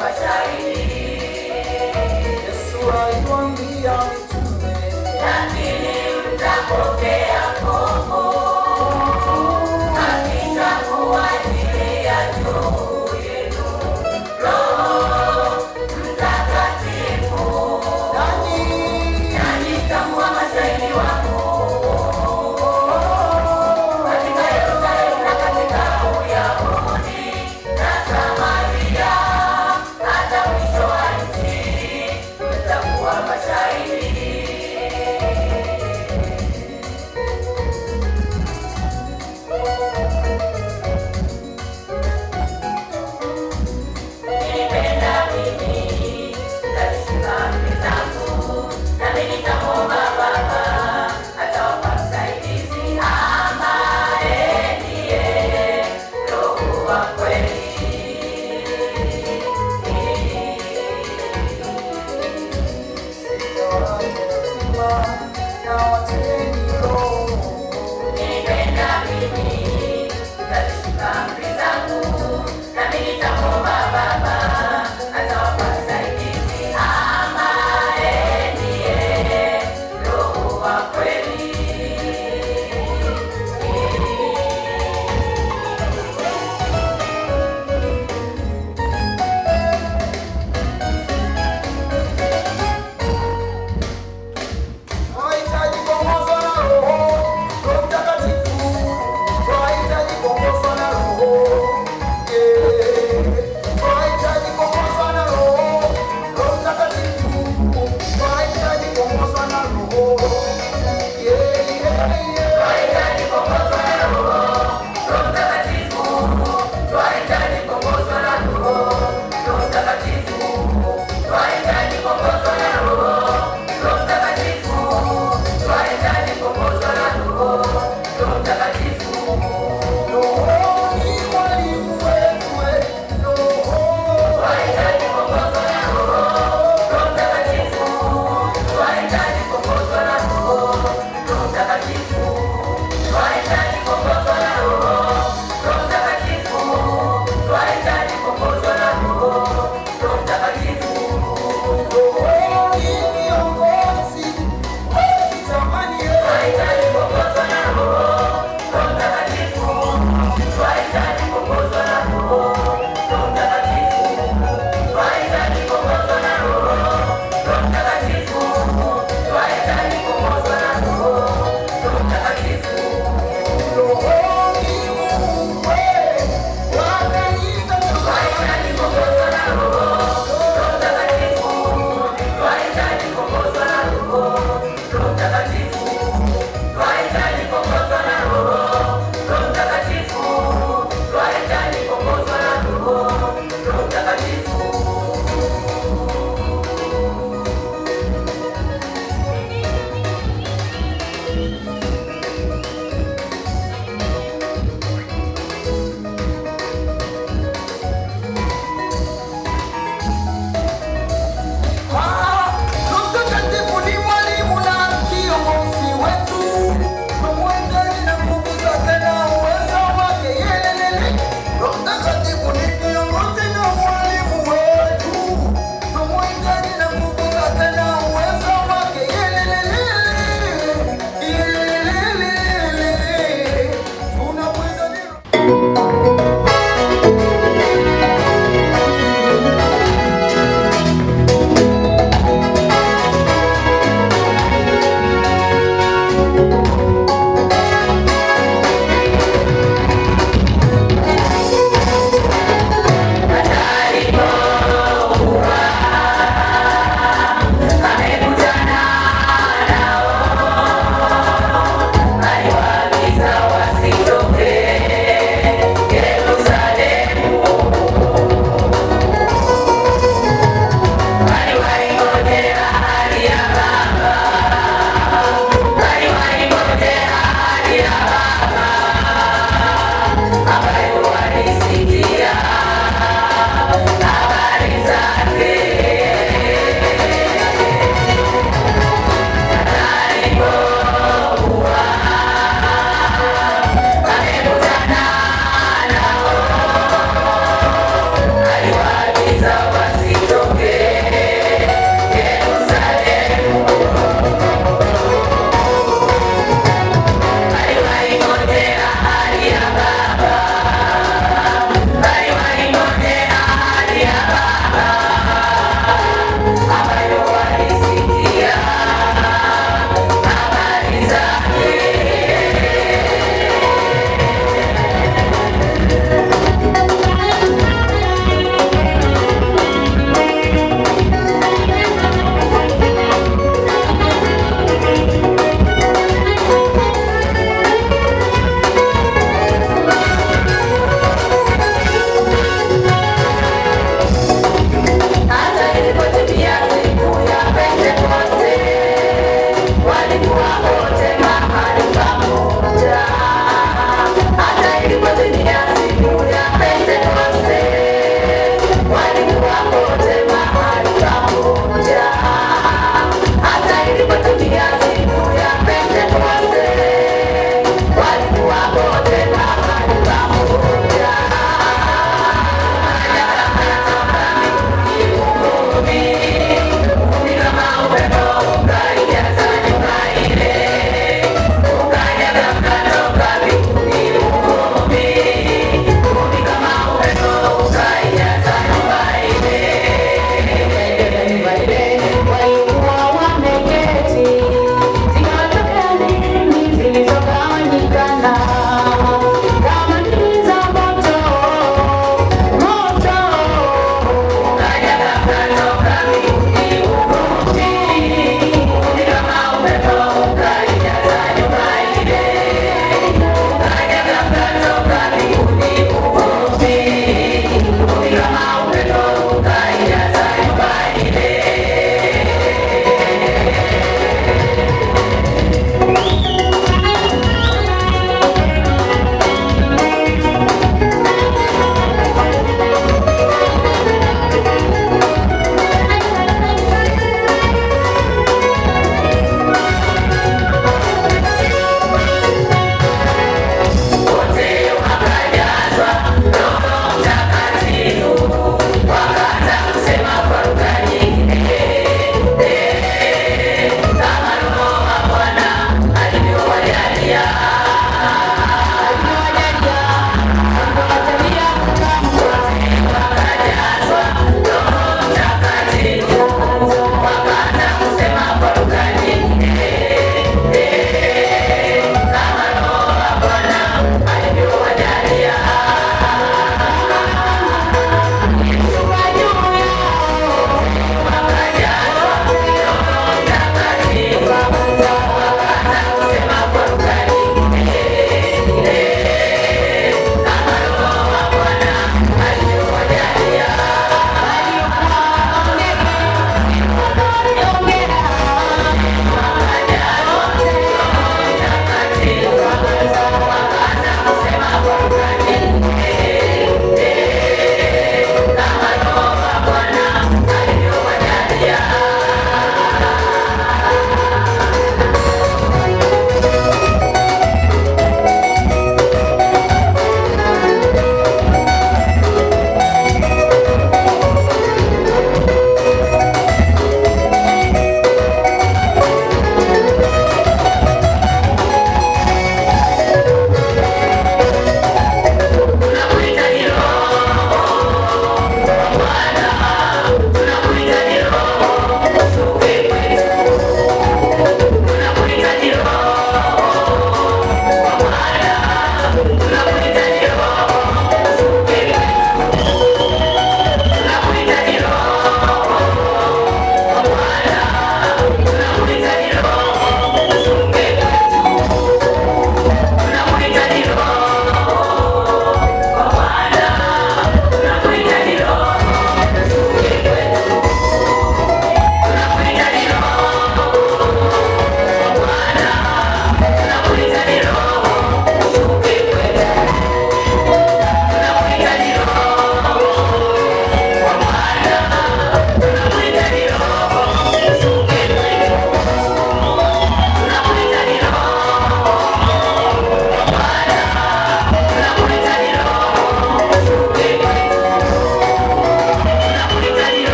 Mashahidi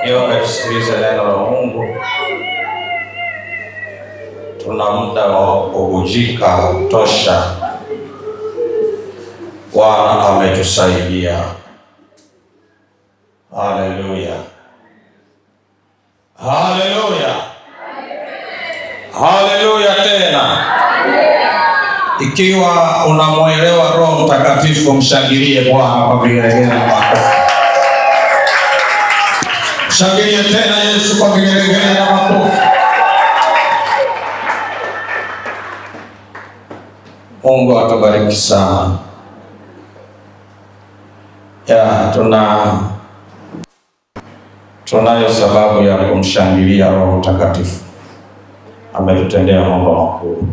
Niombe tusikilize neno la Mungu. Tuna muda wa kubujika tosha. Bwana ametusaidia. Haleluya. Haleluya. Haleluya tena. Ikiwa unamuelewa Roho Mtakatifu, mshangilie Bwana kwa vigelegele na makofi. Mshangilie tena Yesu kwa vigelegele na makofi. Mungu atubariki sana. Tunayo sababu ya kumshangilia Roho Mtakatifu. Ametutendea mambo makuu.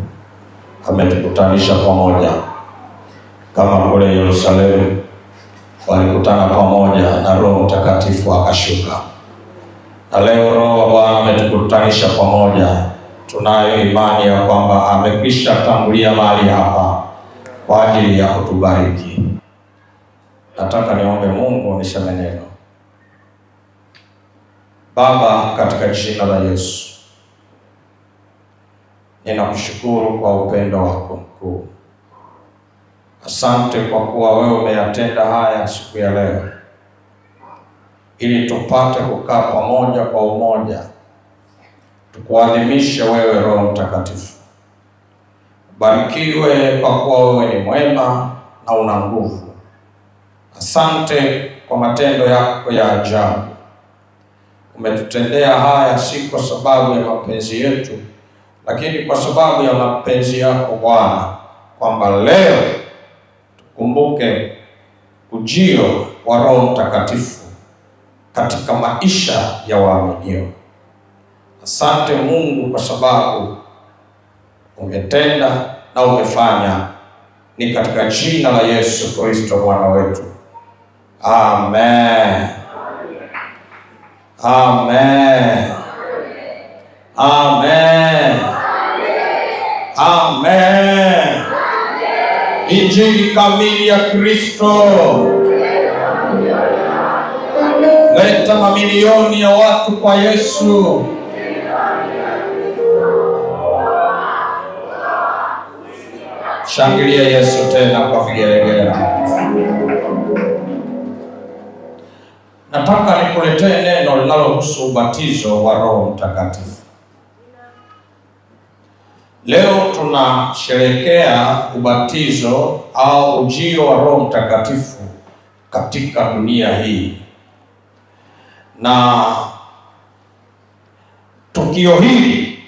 Ametukutanisha pamoja kama kule Yerusalemu walikutana pamoja na Roho Mtakatifu akashuka. Na leo Roho wa Bwana ametukutanisha pamoja. Tunayo imani ya kwamba amekwisha tangulia mahali hapa kwa ajili ya kutubariki. Nataka niombe Mungu niseme neno. Baba, katika jina la Yesu, ninakushukuru kwa upendo wako mkuu. Asante kwa kuwa wewe umeyatenda haya siku ya leo, ili tupate kukaa pamoja kwa umoja, tukuadhimishe wewe Roho Mtakatifu. Barikiwe kwa kuwa wewe ni mwema na una nguvu. Asante kwa matendo yako ya ajabu. Umetutendea haya si kwa sababu ya mapenzi yetu, lakini kwa sababu ya mapenzi yako Bwana, kwamba leo tukumbuke ujio wa Roho Mtakatifu katika maisha ya waaminio. Asante Mungu kwa sababu umetenda na umefanya. Ni katika jina la Yesu Kristo Bwana wetu. Amen. Amen. Amen. Amen. Injili kamili ya Kristo. Leta mamilioni ya watu kwa Yesu. Shangilia Yesu tena kwa vigelegele na makofi. Nataka nikuletee neno linalohusu ubatizo wa Roho Mtakatifu. Leo tunasherehekea ubatizo au ujio wa Roho Mtakatifu katika dunia hii. Na tukio hili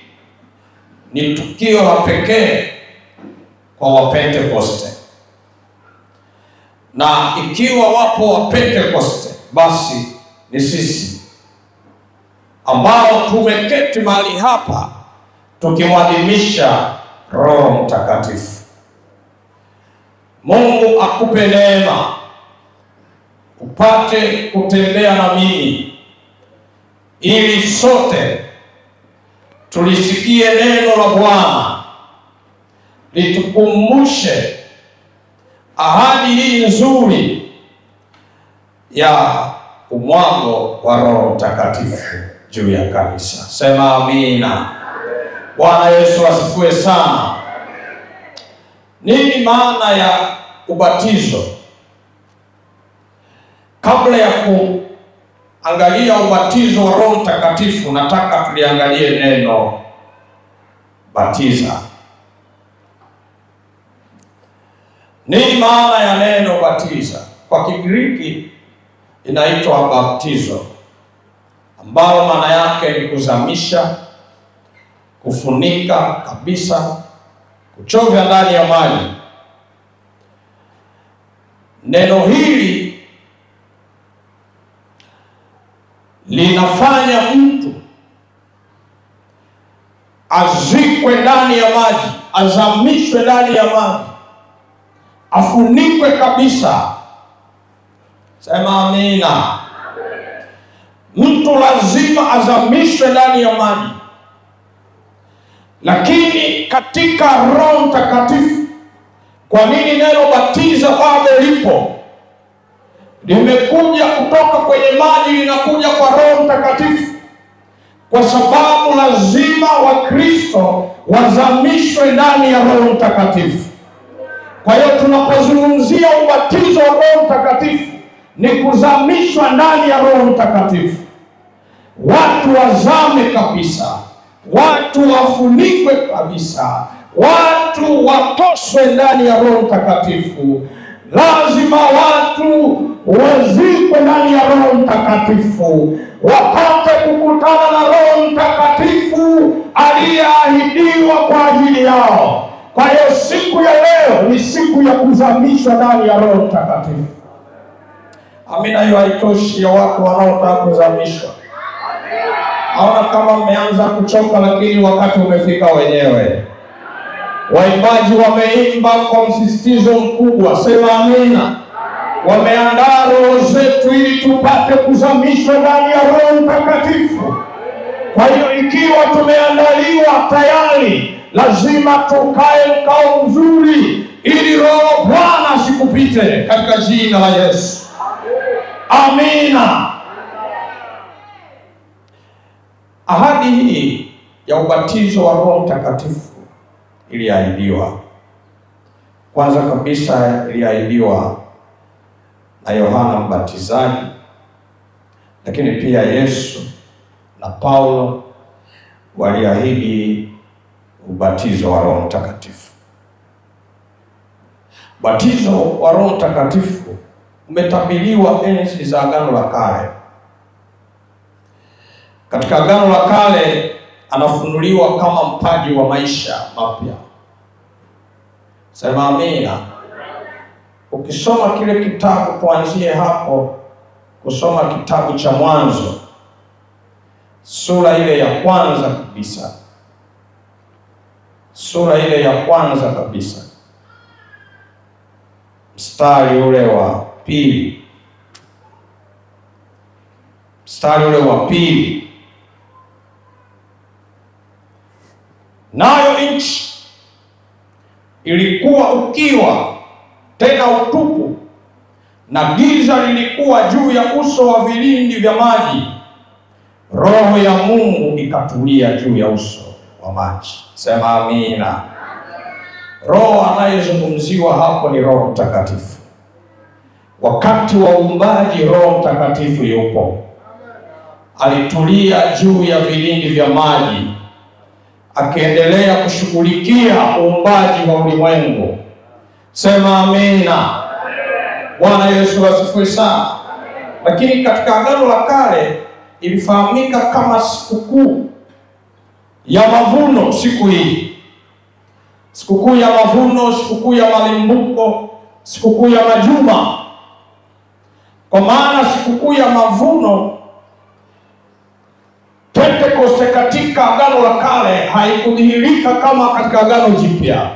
ni tukio la pekee kwa Wapentekoste. Na ikiwa wapo Wapentekoste, basi ni sisi ambao tumeketi mahali hapa tukimwadhimisha Roho Mtakatifu. Mungu akupe neema upate kutembea na mimi, ili sote tulisikie neno la Bwana, litukumbushe ahadi hii nzuri ya umwago wa Roho Mtakatifu juu ya kanisa. Sema amina. Bwana Yesu asifiwe sana. Nini maana ya ubatizo? Kabla ya kuangalia ubatizo wa Roho Mtakatifu, nataka tuliangalie neno batiza. Nini maana ya neno batiza? Kwa Kigiriki inaitwa baptizo, ambao maana yake ni kuzamisha, kufunika kabisa, kuchovya ndani ya maji. Neno hili linafanya mtu azikwe ndani ya maji, azamishwe ndani ya maji, afunikwe kabisa. Sema amina. Mtu lazima azamishwe ndani ya maji. Lakini katika Roho Mtakatifu, kwa nini neno batiza bado lipo? limekuja kutoka kwenye maji, linakuja kwa Roho Mtakatifu, kwa sababu lazima Wakristo wazamishwe ndani ya Roho Mtakatifu. Kwa hiyo tunapozungumzia ubatizo wa Roho Mtakatifu ni kuzamishwa ndani ya Roho Mtakatifu. Watu wazame kabisa, watu wafunikwe kabisa, watu watoswe ndani ya Roho Mtakatifu. Lazima watu wazikwe ndani ya Roho Mtakatifu, wapate kukutana na Roho Mtakatifu aliyeahidiwa kwa ajili yao. Kwa hiyo siku ya leo ni siku ya kuzamishwa ndani ya Roho Mtakatifu. Amina. Hiyo haitoshi ya watu wanaotaka kuzamishwa. Naona kama mmeanza kuchoka, lakini wakati umefika wenyewe. Waimbaji wameimba kwa msisitizo mkubwa, sema amina. Wameandaa roho zetu ili tupate kuzamishwa ndani ya Roho Mtakatifu. Kwa hiyo ikiwa tumeandaliwa tayari, lazima tukae mkao mzuri ili Roho Bwana asikupite katika jina la Yesu. Amina. Ahadi hii ya ubatizo wa Roho Mtakatifu iliahidiwa. Kwanza kabisa iliahidiwa na Yohana Mbatizaji, lakini pia Yesu na Paulo waliahidi ubatizo wa Roho Mtakatifu. Ubatizo wa Roho Mtakatifu umetabiriwa enzi za Agano la Kale. Katika Agano la Kale anafunuliwa kama mpaji wa maisha mapya. Sema amina. Ukisoma kile kitabu, tuanzie hapo kusoma kitabu cha Mwanzo, sura ile ya kwanza kabisa. Sura ile ya kwanza kabisa, mstari ule wa pili. Mstari ule wa pili. Nayo nchi ilikuwa ukiwa tena utupu, na giza lilikuwa juu ya uso wa vilindi vya maji. Roho ya Mungu ikatulia juu ya uso wa maji. Sema amina. Roho anayezungumziwa hapo ni Roho Mtakatifu. Wakati wa uumbaji Roho Mtakatifu yupo. Alitulia juu ya vilindi vya maji, akiendelea kushughulikia uumbaji wa ulimwengu. Sema amina. Bwana Yesu asifiwe sana. Lakini katika Agano la Kale ilifahamika kama sikukuu ya mavuno. Siku hii, sikukuu ya mavuno, sikukuu ya malimbuko, sikukuu ya majuma. Kwa maana sikukuu ya mavuno, Pentekoste katika Agano la Kale haikudhihirika kama katika Agano Jipya,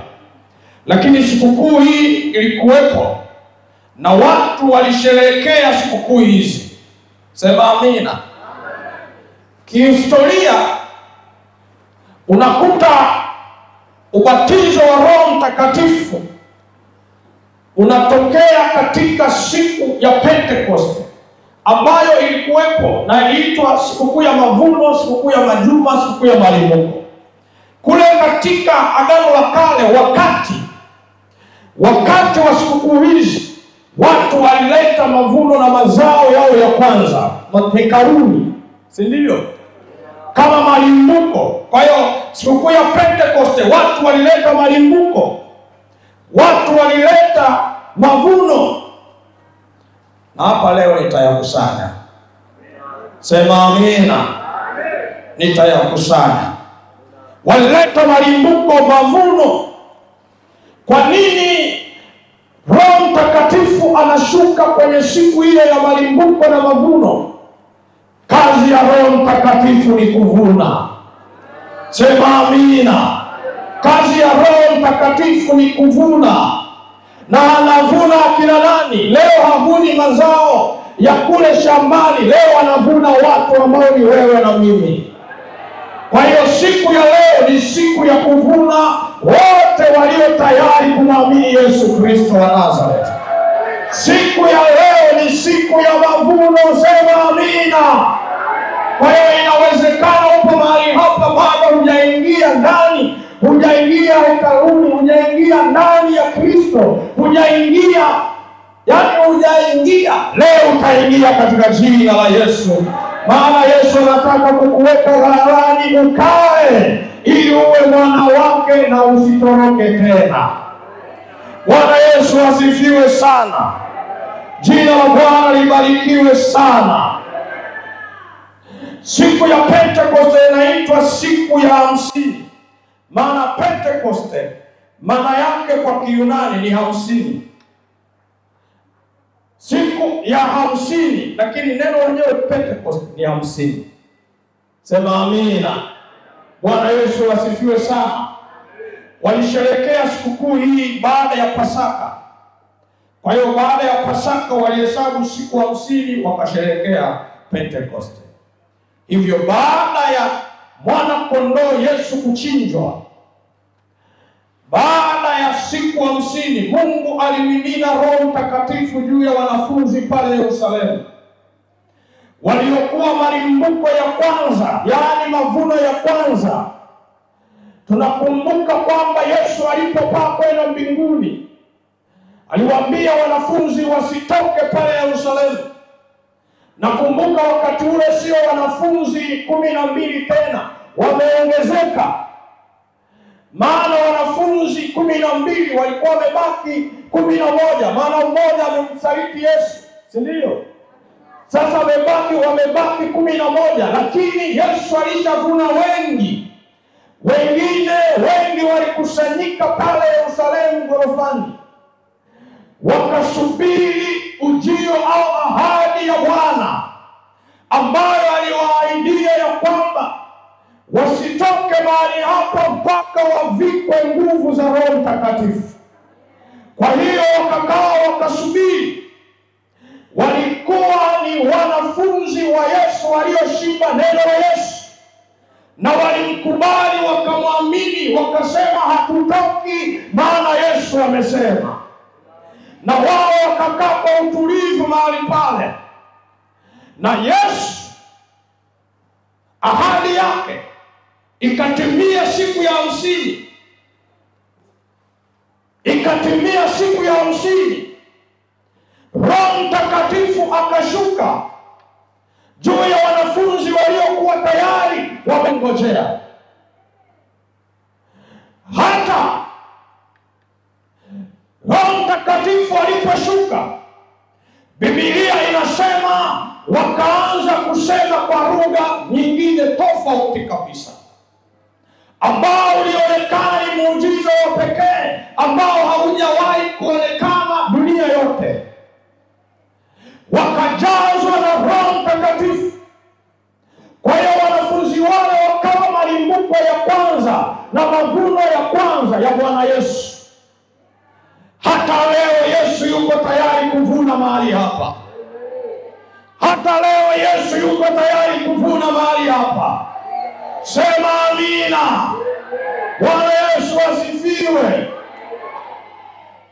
lakini sikukuu hii ilikuwepo na watu walisherehekea sikukuu hizi. Sema amina. Kihistoria unakuta ubatizo wa Roho Mtakatifu unatokea katika siku ya Pentekoste ambayo ilikuwepo na iliitwa sikukuu ya mavuno, sikukuu ya majuma, sikukuu ya malimbuko. Kule katika Agano la Kale, wakati wa sikukuu hizi, watu walileta mavuno na mazao yao ya kwanza hekaluni, si ndio? Kama malimbuko. Kwa hiyo sikukuu ya Pentekoste watu walileta malimbuko, watu walileta mavuno. Na hapa leo nitayakusanya. Sema amina. Nitayakusanya. Walileta malimbuko, mavuno. Kwa nini Roho Mtakatifu anashuka kwenye siku hiyo ya malimbuko na mavuno? Kazi ya Roho Mtakatifu ni kuvuna. Sema amina. Kazi ya Roho Mtakatifu ni kuvuna. Na anavuna akina nani? Leo havuni mazao ya kule shambani, leo anavuna watu ambao ni wewe na mimi. Kwa hiyo siku ya leo ni siku ya kuvuna wote walio tayari kumwamini Yesu Kristo wa Nazareth. Siku ya leo ni siku ya mavuno, sema amina. Kwa hiyo inawezekana upo mahali hapa bado hujaingia ndani, hujaingia hekaluni, hujaingia ndani ya Kristo, hujaingia. Leo utaingia katika jina la Yesu. Maana Yesu anataka kukuweka ghalani ukae, ili uwe mwana wake na usitoroke tena. Bwana Yesu asifiwe sana. Jina la Bwana libarikiwe sana. Siku ya Pentekoste inaitwa siku ya 50. Maana Pentekoste maana yake kwa Kiyunani ni 50. Siku ya 50, lakini neno lenyewe Pentekoste ni 50. Sema amina. Bwana Yesu asifiwe sana. Walisherehekea sikukuu hii baada ya Pasaka. Kwa hiyo baada ya Pasaka walihesabu siku 50 wakasherehekea Pentekoste. Hivyo baada ya mwana kondoo Yesu kuchinjwa, baada ya siku 50, Mungu alimimina Roho Mtakatifu juu ya wanafunzi pale Yerusalemu, waliokuwa malimbuko ya kwanza, yaani mavuno ya kwanza. Tunakumbuka kwamba Yesu alipopaa kwenda mbinguni, aliwaambia wanafunzi wasitoke pale Yerusalemu. Nakumbuka wakati ule sio wanafunzi 12 tena, wameongezeka. Maana wanafunzi 12 walikuwa wamebaki 11, maana mmoja amemsaliti Yesu, si ndio? Sasa wamebaki 11, lakini Yesu alishavuna wengi. Wengi walikusanyika pale Yerusalemu ghorofani, wakasubiri ujio au ahadi ya Bwana ambayo aliwaahidia ya kwamba wasitoke mahali hapa mpaka wavikwe nguvu za Roho Mtakatifu. Kwa hiyo wakakaa wakasubiri. Walikuwa ni wanafunzi wa Yesu walioshiba neno la Yesu, na walimkubali wakamwamini, wakasema hatutoki maana Yesu amesema. Na wao wakakaa kwa utulivu mahali pale, na Yesu ahadi yake ikatimia siku ya 50. Ikatimia siku ya 50. Roho Mtakatifu akashuka juu ya wanafunzi waliokuwa tayari wamengojea. Hata Roho Mtakatifu aliposhuka, Biblia inasema wakaanza kusema kwa lugha nyingine tofauti kabisa, ambao ulionekana ni muujiza wa pekee ambao haujawahi kuonekana dunia yote. Wakajazwa na Roho Mtakatifu. Kwa hiyo wanafunzi wale wakawa malimbuko ya kwanza na mavuno ya kwanza ya Bwana Yesu. Hata leo Yesu yuko tayari kuvuna mahali hapa. Hata leo Yesu yuko tayari kuvuna mahali hapa. Sema amina. Bwana Yesu asifiwe.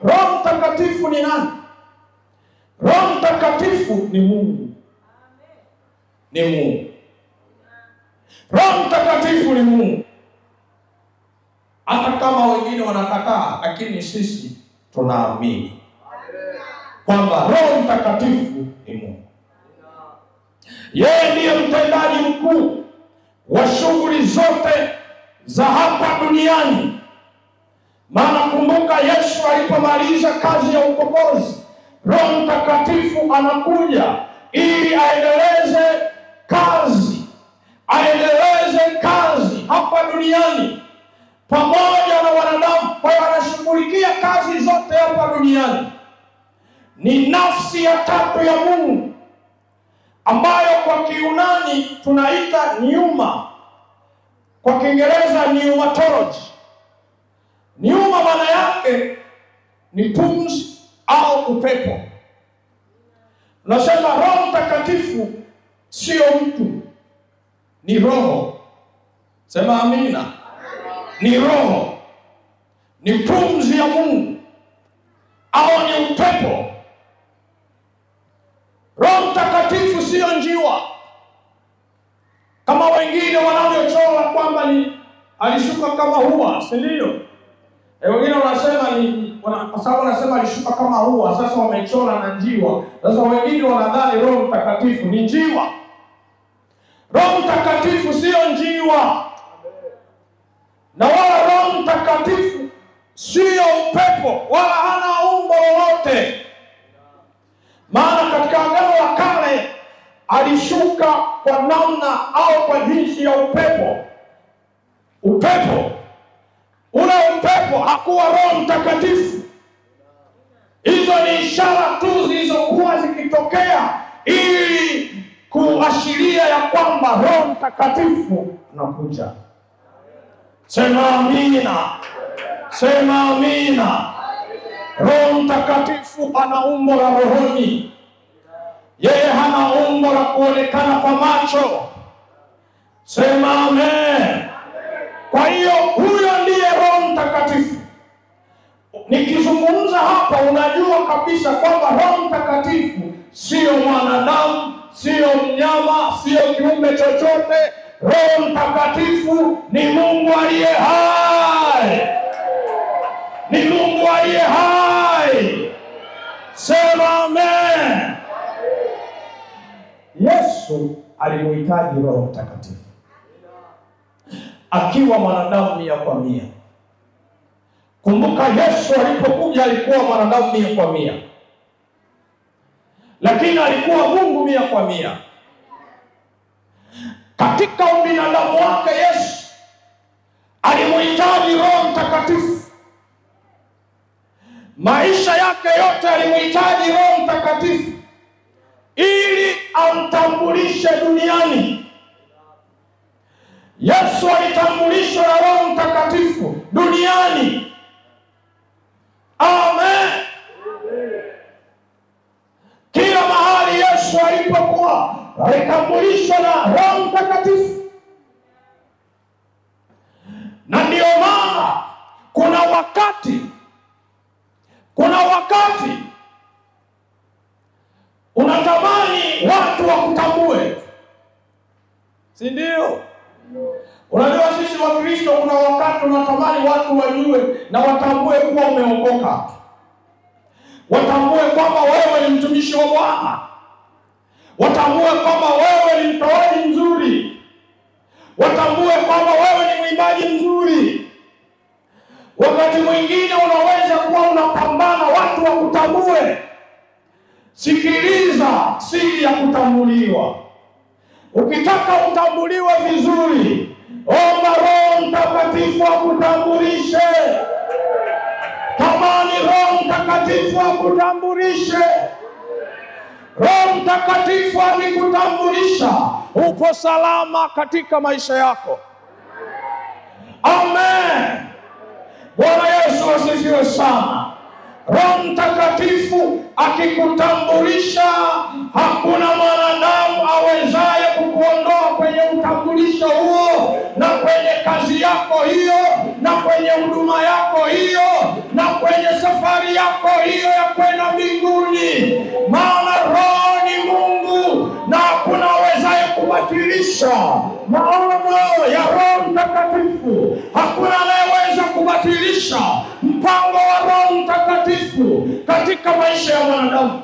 Roho Mtakatifu ni nani? Roho Mtakatifu ni Mungu. Ni Mungu. Roho Mtakatifu ni Mungu. Hata kama wengine wanakataa, lakini sisi tunaamini kwamba Roho Mtakatifu ni Mungu. Yeye ndiye mtendaji mkuu wa shughuli zote za hapa duniani. Maana kumbuka, Yesu alipomaliza kazi ya ukombozi, Roho Mtakatifu anakuja ili aendeleze kazi hapa duniani pamoja na wanadamu. Kwa hiyo anashughulikia kazi zote hapa duniani. Ni nafsi ya tatu ya Mungu ambayo kwa Kiyunani tunaita pneuma, kwa Kiingereza pneumatology. Pneuma maana yake ni pumzi au upepo. Nasema Roho Mtakatifu sio mtu, ni roho. Sema amina. Ni roho, ni pumzi ya Mungu au ni upepo. Roho Mtakatifu sio njiwa kama wengine wanavyochora kwamba ni alishuka kama hua, si ndio? Wengine wanasema kwa sababu wanasema alishuka kama hua, sasa wamechora na njiwa. Sasa wengine wanadhani Roho Mtakatifu ni njiwa. Roho Mtakatifu sio njiwa. Na wala Roho Mtakatifu sio upepo, wala hana umbo lolote. Maana katika Agano la Kale alishuka kwa namna au kwa jinsi ya upepo. Ule upepo hakuwa Roho Mtakatifu. Hizo ni ishara tu zilizokuwa zikitokea ili kuashiria ya kwamba Roho Mtakatifu anakuja. Sema amina. Sema amina. Roho Mtakatifu ana umbo la rohoni. Yeye hana umbo la kuonekana kwa macho. Sema amen. Kwa hiyo huyo ndiye Roho Mtakatifu. Nikizungumza hapa unajua kabisa kwamba Roho Mtakatifu sio mwanadamu, sio mnyama, sio kiumbe chochote. Roho Mtakatifu ni Mungu aliye hai. Ni Mungu aliye hai. Sema amen. Yesu alimhitaji Roho Mtakatifu akiwa mwanadamu 100%. Kumbuka Yesu alipokuja alikuwa mwanadamu 100%. Lakini alikuwa Mungu 100%. Katika ubinadamu wake Yesu alimhitaji Roho Mtakatifu. Maisha yake yote alimhitaji Roho Mtakatifu ili amtambulishe duniani. Yesu alitambulishwa na Roho Mtakatifu duniani. Amen. Kila mahali Yesu alipokuwa alitambulishwa na Roho Mtakatifu. Na ndio maana kuna wakati unatamani watu wakutambue, si ndio? Unajua sisi wa Kristo kuna wakati unatamani watu wajue na watambue kuwa umeokoka. Watambue kwamba wewe ni mtumishi wa Bwana. Watambue kwamba wewe ni mtoaji mzuri. Watambue kwamba wewe ni mwimbaji mzuri. Wakati mwingine unaweza kuwa unapambana watu wakutambue. Sikiliza siri ya kutambuliwa. Ukitaka utambuliwe vizuri, omba Roho Mtakatifu akutambulishe. Tamani Roho Mtakatifu akutambulishe. Roho Mtakatifu akikutambulisha, upo salama katika maisha yako. Amen. Bwana Yesu asifiwe sana. Roho Mtakatifu akikutambulisha, hakuna mwanadamu awezaye kukuondoa kwenye utambulisho huo, na kwenye kazi yako hiyo, na kwenye huduma yako hiyo, na kwenye safari yako hiyo ya kwenda mbinguni. Maana Roho ni Mungu na hakuna awezaye kubatilisha maono ya Roho Mtakatifu. Hakuna anayeweza kubatilisha mpango wa Roho Mtakatifu katika maisha ya mwanadamu.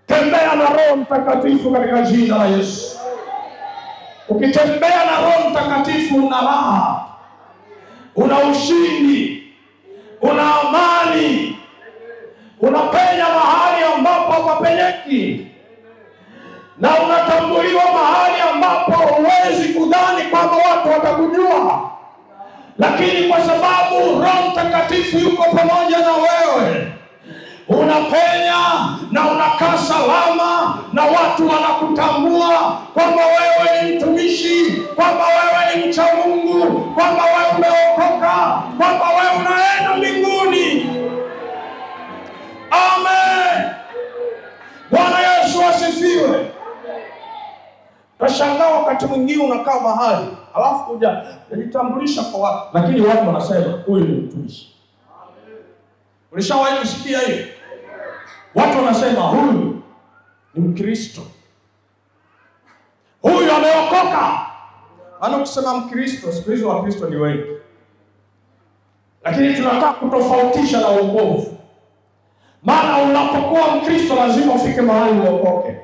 Tembea na Roho Mtakatifu katika jina la Yesu. Ukitembea na Roho Mtakatifu una raha, una ushindi, una amani, unapenya mahali ambapo hapapenyeki, na unatambuliwa mahali ambapo huwezi kudhani kwamba watu watakujua. Lakini kwa sababu Roho Mtakatifu yuko pamoja na wewe, unapenya na unakaa salama, na watu wanakutambua kwamba wewe ni mtumishi, kwamba wewe ni mcha Mungu, kwamba wewe umeokoka, kwamba wewe unaenda mbinguni. Amen. Bwana Yesu asifiwe. Tashangaa wakati mwingine unakaa mahali, alafu unajitambulisha kwa watu, lakini watu wanasema huyu ni mtumishi. Ulishawahi kusikia hiyo? Watu wanasema huyu ni Mkristo. Huyu ameokoka. Kusema Mkristo, siku hizo Wakristo ni wengi. Lakini tunataka kutofautisha na wokovu. Maana unapokuwa Mkristo lazima ufike mahali uokoke.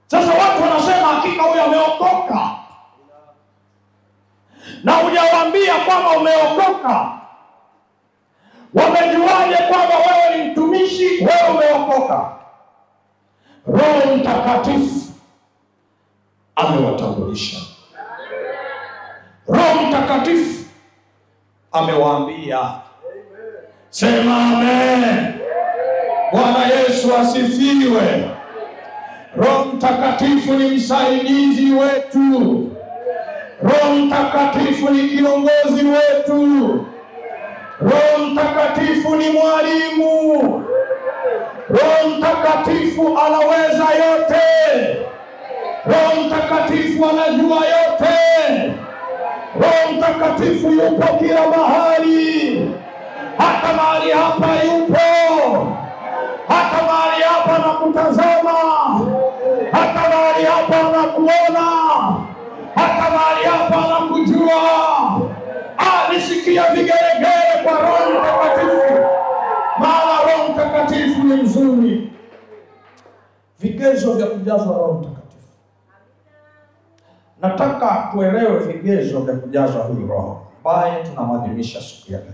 Sasa watu wanasema hakika huyu ameokoka, na hujawaambia kwamba umeokoka. Wamejuaje kwamba wewe ni mtumishi, wewe umeokoka? Roho Mtakatifu amewatambulisha. Roho Mtakatifu amewaambia. Sema amen. Bwana Yesu asifiwe. Roho Mtakatifu ni msaidizi wetu. Roho Mtakatifu ni kiongozi wetu. Roho Mtakatifu ni mwalimu. Roho Mtakatifu anaweza yote. Roho Mtakatifu anajua yote. Roho Mtakatifu yupo kila mahali. Hata mahali hapa yupo. Hata mahali hapa anakutazama. Hata mahali hapa anakuona. Hata mahali hapa anakujua. Nisikia vigelegele kwa Roho Mtakatifu. Maana Roho Mtakatifu ni mzuri. Vigezo vya kujazwa Roho Mtakatifu. Nataka tuelewe vigezo vya kujazwa huyu Roho ambaye tunamwadhimisha siku ya leo.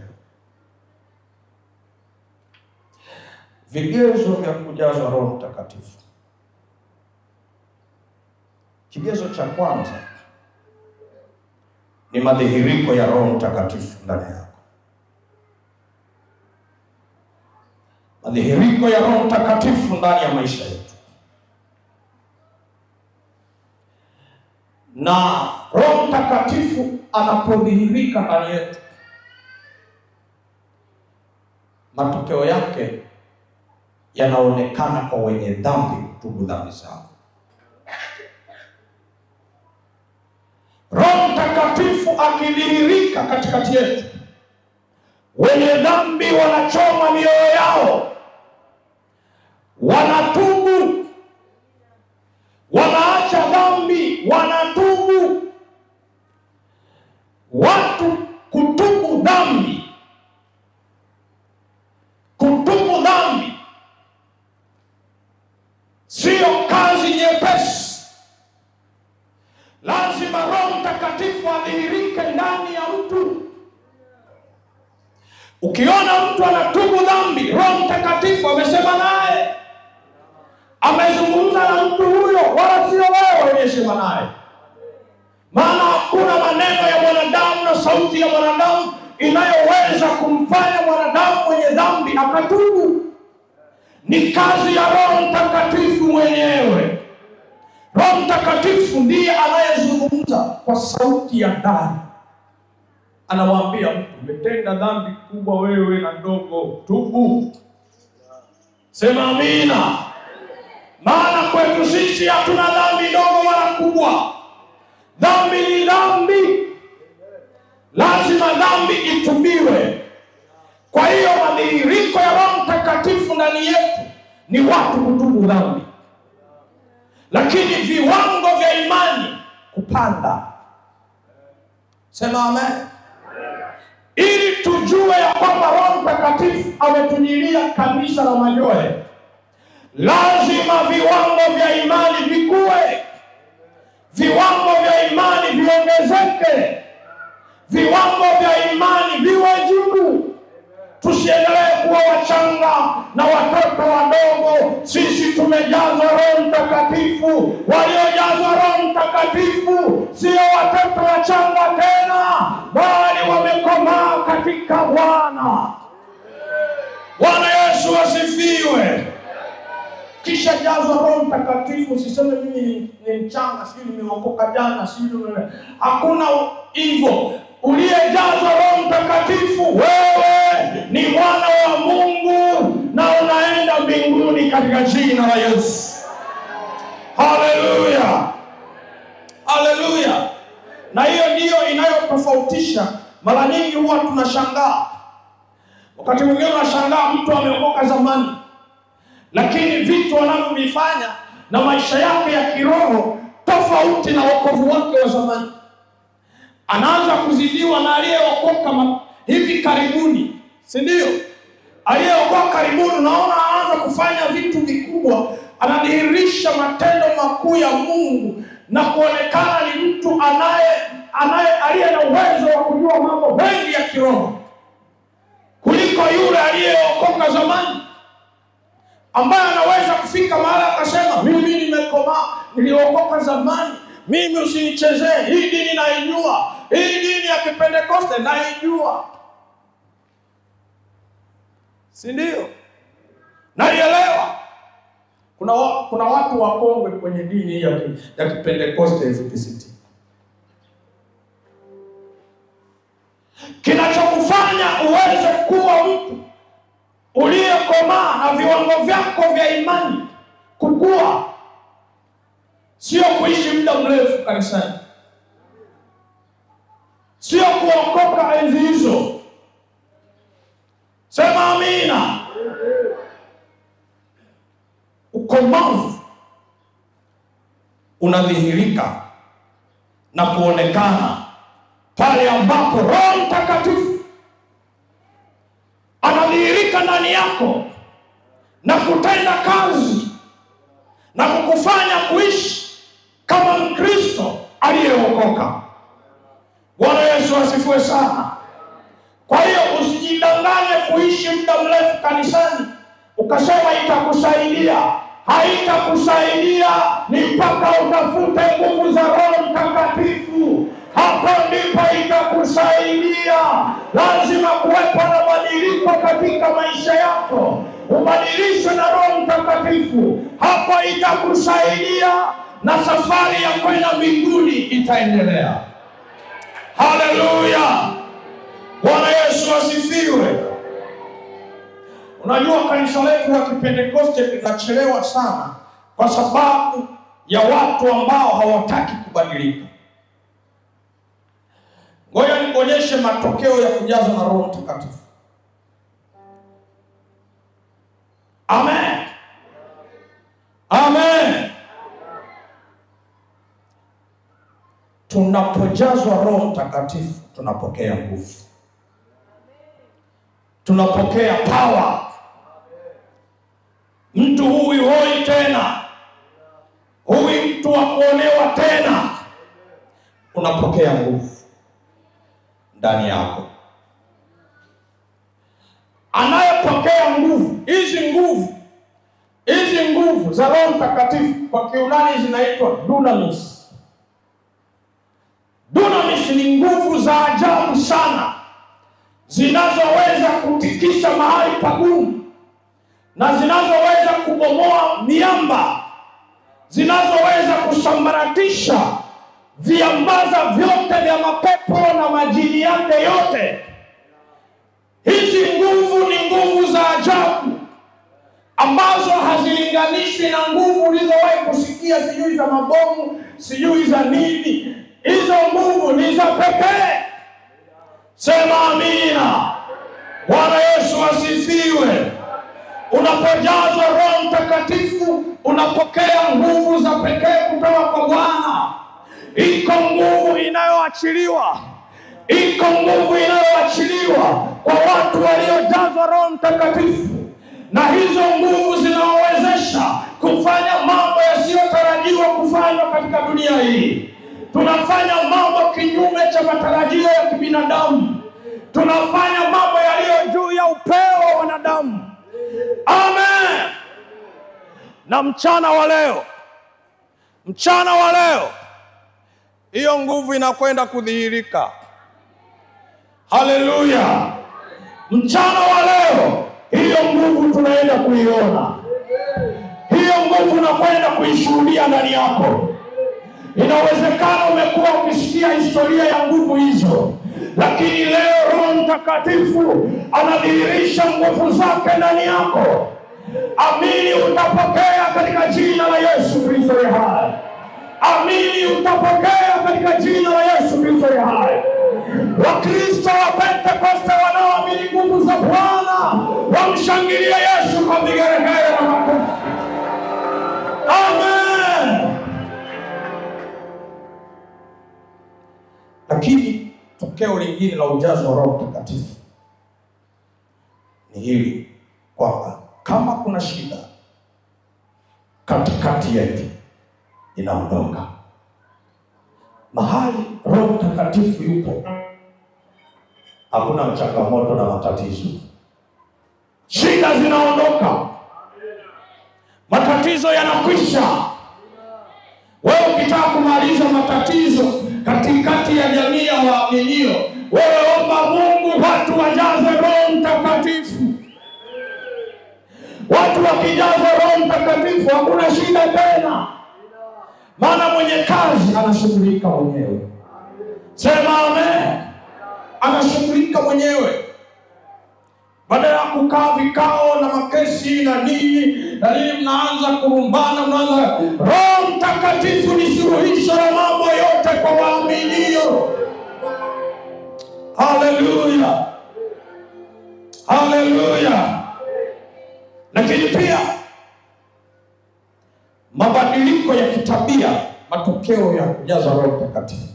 Vigezo vya kujazwa Roho Mtakatifu. Kigezo cha kwanza ni madhihiriko ya Roho Mtakatifu ndani yako. Madhihiriko ya Roho Mtakatifu ndani ya maisha yetu. Na Roho Mtakatifu anapodhihirika ndani yetu, matokeo yake yanaonekana kwa wenye dhambi kutubu dhambi zao. Roho Mtakatifu akidhihirika katikati yetu, wenye dhambi wanachoma mioyo yao, wanatubu, wanaacha dhambi, wanatubu. Watu kutubu dhambi, kutubu dhambi sio kazi nyepesi. Lazima Roho Mtakatifu adhihirike ndani ya mtu. Ukiona mtu anatubu dhambi, Roho Mtakatifu amesema naye, amezungumza na mtu huyo, wala sio wewe uliyesema naye. Maana hakuna maneno ya mwanadamu na sauti ya mwanadamu inayoweza kumfanya mwanadamu mwenye dhambi akatubu. Ni kazi ya Roho Mtakatifu mwenyewe. Roho Mtakatifu ndiye anayezungumza kwa sauti ya ndani. Anawaambia mtu, umetenda dhambi kubwa wewe na ndogo, tubu. Sema amina. Maana kwetu sisi hatuna dhambi ndogo wala kubwa. Dhambi ni dhambi. Lazima dhambi itubiwe. Kwa hiyo madhihiriko ya Roho Mtakatifu ndani yetu ni watu kutubu dhambi. Lakini viwango vya imani kupanda. Sema amen. Ili tujue ya kwamba Roho Mtakatifu ametujilia kanisa la Majohe, lazima viwango vya imani vikue. Viwango vya imani viongezeke. Viwango vya imani viwe juu. Tusiendelee kuwa wachanga na watoto wadogo. Sisi tumejazwa Roho Mtakatifu. Waliojazwa Roho Mtakatifu sio watoto wachanga tena, bali wamekomaa katika Bwana. Bwana Yesu asifiwe. Kisha jazwa Roho Mtakatifu, usiseme mimi ni mchanga, sisi nimeokoka jana, sisi hakuna hivyo. Uliyejazwa Roho Mtakatifu, wewe ni mwana wa Mungu na unaenda mbinguni katika jina la Yesu. Haleluya. Haleluya. Na hiyo ndiyo inayotofautisha. Mara nyingi huwa tunashangaa. Wakati mwingine unashangaa mtu ameokoka zamani, lakini vitu wanavyovifanya na maisha yake ya kiroho tofauti na wokovu wake wa zamani. Anaanza kuzidiwa na aliyeokoka hivi karibuni, si ndio? Aliyeokoka karibuni, unaona anaanza kufanya vitu vikubwa, anadhihirisha matendo makuu ya Mungu na kuonekana ni mtu aliye na uwezo wa kujua mambo mengi ya kiroho kuliko yule aliyeokoka zamani, ambaye anaweza kufika mahali akasema, mimi nimekomaa, niliokoka zamani, mimi usinichezee, hii dini naijua, hii dini ya Kipentekoste naijua, si ndio? Naielewa. Kuna watu wakongwe kwenye dini ya Kipentekoste FPCT. Kinachokufanya uweze kuwa mtu uliyekomaa na viwango vyako vya imani kukua, sio kuishi muda mrefu kanisani, sio kuokoka enzi hizo. Sema amina. Ukomavu unadhihirika na kuonekana pale ambapo Roho Mtakatifu anadhihirika ndani yako na kutenda kazi na kukufanya kuishi kama Mkristo aliyeokoka. Bwana Yesu asifiwe sana. Kwa hiyo usijidanganye kuishi muda mrefu kanisani ukasema itakusaidia. Haitakusaidia, ni mpaka utafute nguvu za Roho Mtakatifu. Hapo ndipo itakusaidia. Lazima kuwepo na badiliko katika maisha yako, ubadilishwe na Roho Mtakatifu. Hapo itakusaidia na safari ya kwenda mbinguni itaendelea. Haleluya. Bwana Yesu asifiwe. Unajua kanisa letu la Kipentekoste linachelewa sana kwa sababu ya watu ambao hawataki kubadilika. Ngoja nikuonyeshe matokeo ya kujazwa na Roho Mtakatifu. Amen. Amen. Tunapojazwa Roho Mtakatifu tunapokea nguvu. Tunapokea power. Mtu huyu hoi tena, huyu mtu wa kuonewa tena, unapokea nguvu ndani yako. Anayepokea nguvu, hizi nguvu za Roho Mtakatifu kwa Kiunani zinaitwa dunamis. Dunamis ni nguvu za ajabu sana zinazoweza kutikisha mahali pagumu, na zinazoweza kubomoa miamba, zinazoweza kusambaratisha viambaza vyote vya mapepo na majini yake yote. Hizi nguvu ni nguvu za ajabu ambazo hazilinganishwi na nguvu ulizowahi kusikia, sijui za mabomu, sijui za nini. Hizo nguvu ni za pekee. Sema amina. Bwana Yesu asifiwe. Unapojazwa Roho Mtakatifu unapokea nguvu za pekee kutoka kwa Bwana. Iko nguvu inayoachiliwa. Iko nguvu inayoachiliwa kwa watu waliojazwa Roho Mtakatifu. Na hizo nguvu zinawawezesha kufanya mambo yasiyotarajiwa kufanywa katika dunia hii. Tunafanya mambo kinyume cha matarajio ya kibinadamu. Tunafanya mambo yaliyo juu ya upeo wa wanadamu. Amen. Na mchana wa leo hiyo nguvu inakwenda kudhihirika. Haleluya. Mchana wa leo hiyo nguvu tunaenda kuiona. Hiyo nguvu unakwenda kuishuhudia ndani yako. Inawezekana umekuwa ukisikia historia ya nguvu hizo, lakini leo Roho Mtakatifu anadhihirisha nguvu zake ndani yako. Amini, utapokea katika jina la Yesu Kristo aliye hai. Amini, utapokea katika jina la Yesu Kristo aliye hai. Wakristo wa Pentekoste wanaoamini nguvu za Bwana wamshangilie Yesu kwa vigelegele na makofi. Lakini tokeo lingine la ujazo wa Roho Mtakatifu ni hili, kwamba kama kuna shida katikati yetu inaondoka. Mahali Roho Mtakatifu yupo hakuna changamoto na matatizo. Shida zinaondoka, matatizo yanakwisha. Wewe ukitaka kumaliza matatizo katikati ya jamii ya waaminio, wewe omba Mungu watu wajaze Roho Mtakatifu. Watu wakijaza Roho Mtakatifu hakuna shida tena. Maana mwenye kazi anashughulika mwenyewe. Sema amen. Anashughulika mwenyewe. Badala ya kukaa vikao na makesi na nini mnaanza kurumbana, mnaanza. Roho Mtakatifu ni suluhisho la mambo yote kwa waaminio. Haleluya. Haleluya. Lakini pia mabadiliko ya kitabia, matokeo ya kujaza Roho Mtakatifu.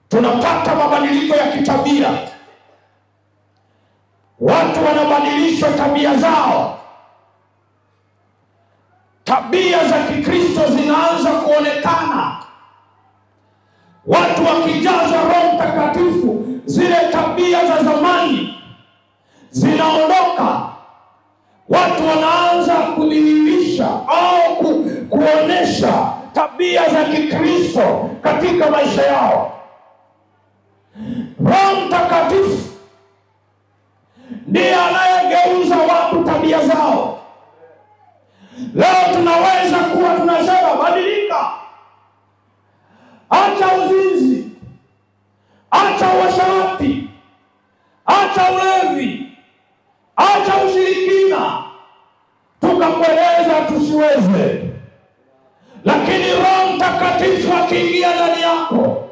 Tunapata mabadiliko ya kitabia. Watu wanabadilishwa tabia zao. Tabia za Kikristo zinaanza kuonekana. Watu wakijaza Roho Mtakatifu, zile tabia za zamani zinaondoka. Watu wanaanza kudhihirisha au kuonesha tabia za Kikristo katika maisha yao. Roho Mtakatifu ndiye anayegeuza watu tabia zao. Leo tunaweza kuwa tunasema badilika, acha uzinzi, acha uasherati, acha ulevi, acha ushirikina, tukakueleza tusiweze. Lakini Roho Mtakatifu akiingia ndani yako,